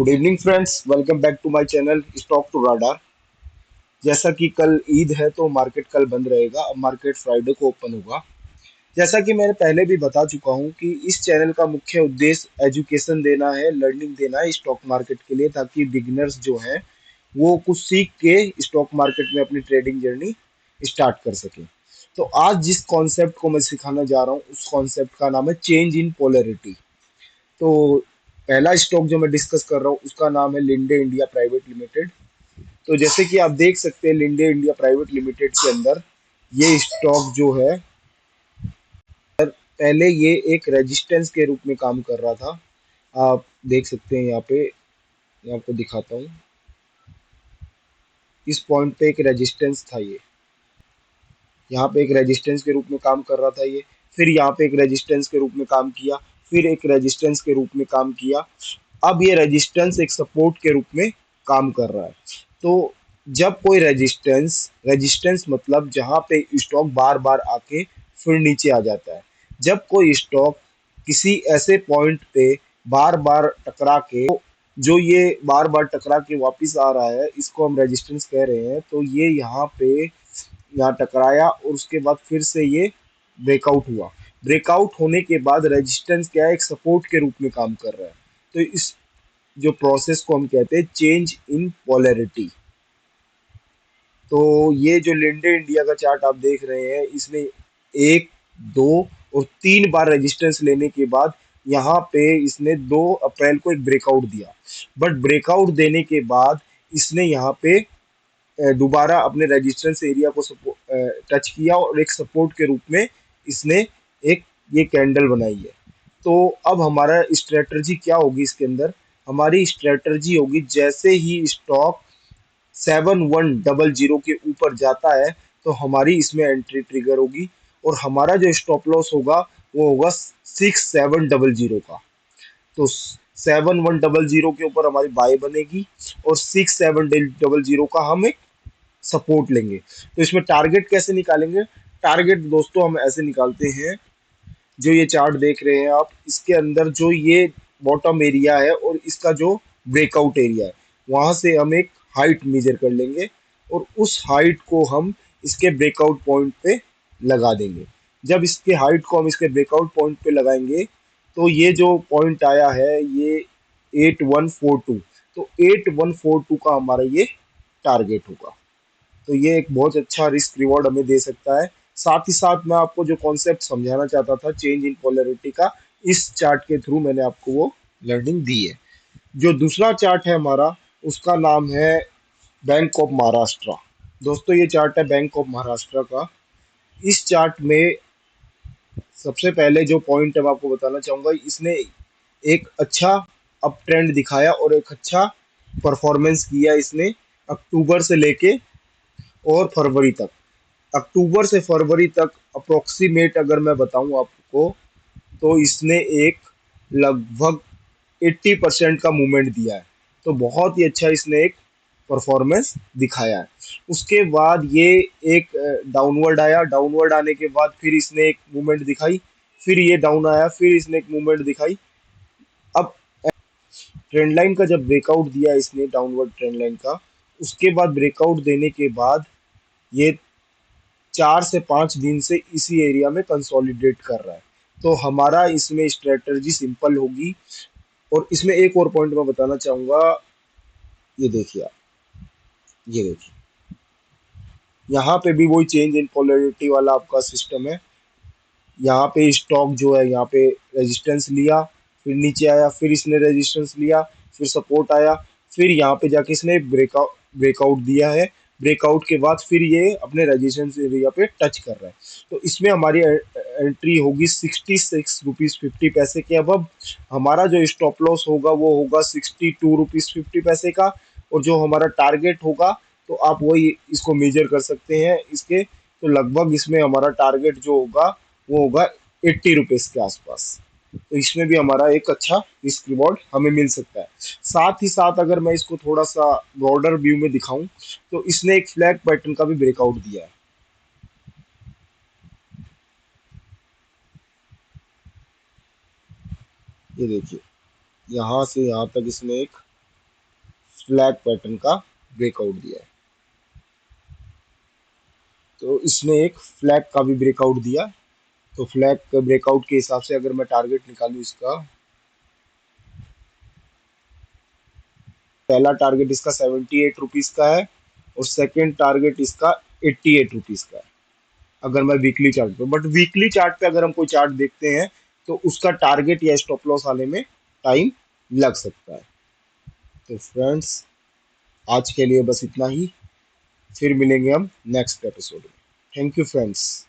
Good evening friends, welcome back to my channel stock to radar. जैसा कि कल ईद है तो मार्केट कल बंद रहेगा। अब मार्केट फ्राइडे को ओपन होगा। जैसा कि मैंने पहले भी बता चुका हूं कि इस चैनल का मुख्य उद्देश्य एजुकेशन देना है, लर्निंग देना है स्टॉक मार्केट के लिए, ताकि बिगिनर्स जो हैं वो कुछ सीख के स्टॉक मार्केट में अपनी ट्रेडिंग जर्नी स्टार्ट कर सकें। तो आज जिस कॉन्सेप्ट को मैं सिखाना जा रहा हूँ उस कॉन्सेप्ट का नाम है चेंज इन पोलैरिटी। तो पहला स्टॉक जो मैं डिस्कस कर रहा हूँ उसका नाम है लिंडे इंडिया प्राइवेट लिमिटेड। तो जैसे कि आप देख सकते हैं लिंडे इंडिया प्राइवेट लिमिटेड के अंदर ये स्टॉक जो है, पहले ये एक रेजिस्टेंस के रूप में काम कर रहा था। आप देख सकते हैं यहाँ पे, मैं आपको दिखाता हूँ। इस पॉइंट पे एक रेजिस्टेंस था ये, यहाँ पे एक रेजिस्टेंस के रूप में काम कर रहा था ये। फिर यहाँ पे एक रेजिस्टेंस के रूप में काम किया, फिर एक रेजिस्टेंस के रूप में काम किया। अब ये रेजिस्टेंस एक सपोर्ट के रूप में काम कर रहा है। तो जब कोई रेजिस्टेंस रेजिस्टेंस मतलब जहां पे स्टॉक बार बार आके फिर नीचे आ जाता है। जब कोई स्टॉक किसी ऐसे पॉइंट पे बार बार टकरा के, जो ये बार बार टकरा के वापस आ रहा है, इसको हम रेजिस्टेंस कह रहे हैं। तो ये यहाँ टकराया और उसके बाद फिर से ये ब्रेकआउट हुआ। ब्रेकआउट होने के बाद रेजिस्टेंस क्या है, एक सपोर्ट के रूप में काम कर रहा है। तो इस जो प्रोसेस को हम कहते हैं चेंज इन पोलैरिटी। तो ये जो लिंडे इंडिया का चार्ट आप देख रहे हैं, इसमें एक, दो और तीन बार रेजिस्टेंस लेने के बाद यहाँ पे इसने 2 अप्रैल को एक ब्रेकआउट दिया। बट ब्रेकआउट देने के बाद इसने यहाँ पे दोबारा अपने रेजिस्टेंस एरिया को टच किया और एक सपोर्ट के रूप में इसने एक ये कैंडल बनाई है। तो अब हमारा स्ट्रेटजी क्या होगी इसके अंदर? हमारी स्ट्रेटजी होगी, जैसे ही स्टॉक 7110 के ऊपर जाता है तो हमारी इसमें एंट्री ट्रिगर होगी, और हमारा जो स्टॉप लॉस होगा वो होगा 6700 का। तो 7100 के ऊपर हमारी बाय बनेगी और 6700 का हम एक सपोर्ट लेंगे। तो इसमें टारगेट कैसे निकालेंगे? टारगेट दोस्तों हम ऐसे निकालते हैं, जो ये चार्ट देख रहे हैं आप, इसके अंदर जो ये बॉटम एरिया है और इसका जो ब्रेकआउट एरिया है, वहां से हम एक हाइट मेजर कर लेंगे और उस हाइट को हम इसके ब्रेकआउट पॉइंट पे लगा देंगे। जब इसके हाइट को हम इसके ब्रेकआउट पॉइंट पे लगाएंगे तो ये जो पॉइंट आया है ये 8142। तो 8142 का हमारा ये टारगेट होगा। तो ये एक बहुत अच्छा रिस्क रिवॉर्ड हमें दे सकता है। साथ ही साथ मैं आपको जो कॉन्सेप्ट समझाना चाहता था चेंज इन पोलैरिटी का, इस चार्ट के थ्रू मैंने आपको वो लर्निंग दी है। जो दूसरा चार्ट है हमारा, उसका नाम है बैंक ऑफ महाराष्ट्र। दोस्तों ये चार्ट है बैंक ऑफ महाराष्ट्र का। इस चार्ट में सबसे पहले जो पॉइंट मैं आपको बताना चाहूंगा, इसने एक अच्छा अप ट्रेंड दिखाया और एक अच्छा परफॉर्मेंस किया इसने, अक्टूबर से लेके और फरवरी तक। अक्टूबर से फरवरी तक अप्रोक्सीमेट अगर मैं बताऊं आपको, तो इसने एक लगभग 80% का मूवमेंट दिया है। तो बहुत ही अच्छा इसने एक परफॉर्मेंस दिखाया है। उसके बाद ये एक डाउनवर्ड आया, डाउनवर्ड आने के बाद फिर इसने एक मूवमेंट दिखाई, फिर ये डाउन आया, फिर इसने एक मूवमेंट दिखाई। अब ट्रेंड लाइन का जब ब्रेकआउट दिया इसने, डाउनवर्ड ट्रेंड लाइन का, उसके बाद ब्रेकआउट देने के बाद ये 4 से 5 दिन से इसी एरिया में कंसोलिडेट कर रहा है। तो हमारा इसमें स्ट्रेटजी सिंपल होगी। और इसमें एक और पॉइंट मैं बताना चाहूंगा, ये देखिए आप, ये देखिए, यहाँ पे भी वही चेंज इन पोलैरिटी वाला आपका सिस्टम है। यहाँ पे स्टॉक जो है, यहाँ पे रेजिस्टेंस लिया, फिर नीचे आया, फिर इसने रेजिस्टेंस लिया, फिर सपोर्ट आया, फिर यहाँ पे जाके इसने ब्रेकआउट दिया है। ब्रेकआउट के बाद फिर ये अपने रेजिस्टेंस एरिया पे टच कर रहा है। तो इसमें हमारी एंट्री होगी 66 रुपीज़ 50 पैसे के। अब हमारा जो स्टॉप लॉस होगा वो होगा 62 रुपीज़ 50 पैसे का। और जो हमारा टारगेट होगा, तो आप वही इसको मेजर कर सकते हैं इसके। तो लगभग इसमें हमारा टारगेट जो होगा वो होगा 80 रुपीज़ के आसपास। तो इसमें भी हमारा एक अच्छा रिस्क रिवॉर्ड हमें मिल सकता है। साथ ही साथ अगर मैं इसको थोड़ा सा ब्रॉडर व्यू में दिखाऊं, तो इसने एक फ्लैग पैटर्न का भी ब्रेकआउट दिया है। ये देखिए, यहाँ से यहाँ तक इसने एक फ्लैग पैटर्न का ब्रेकआउट दिया है। तो इसने एक फ्लैग का भी ब्रेकआउट दिया। तो फ्लैग के ब्रेकआउट के हिसाब से अगर मैं टारगेट निकालूं इसका, पहला टारगेट इसका 78 रुपीज का है और सेकंड टारगेट इसका 88 रुपीज का है, अगर मैं वीकली चार्ट पे। बट वीकली चार्ट पे अगर हम कोई चार्ट देखते हैं तो उसका टारगेट या स्टॉप लॉस आने में टाइम लग सकता है। तो फ्रेंड्स, आज के लिए बस इतना ही। फिर मिलेंगे हम नेक्स्ट एपिसोड में। Thank you friends.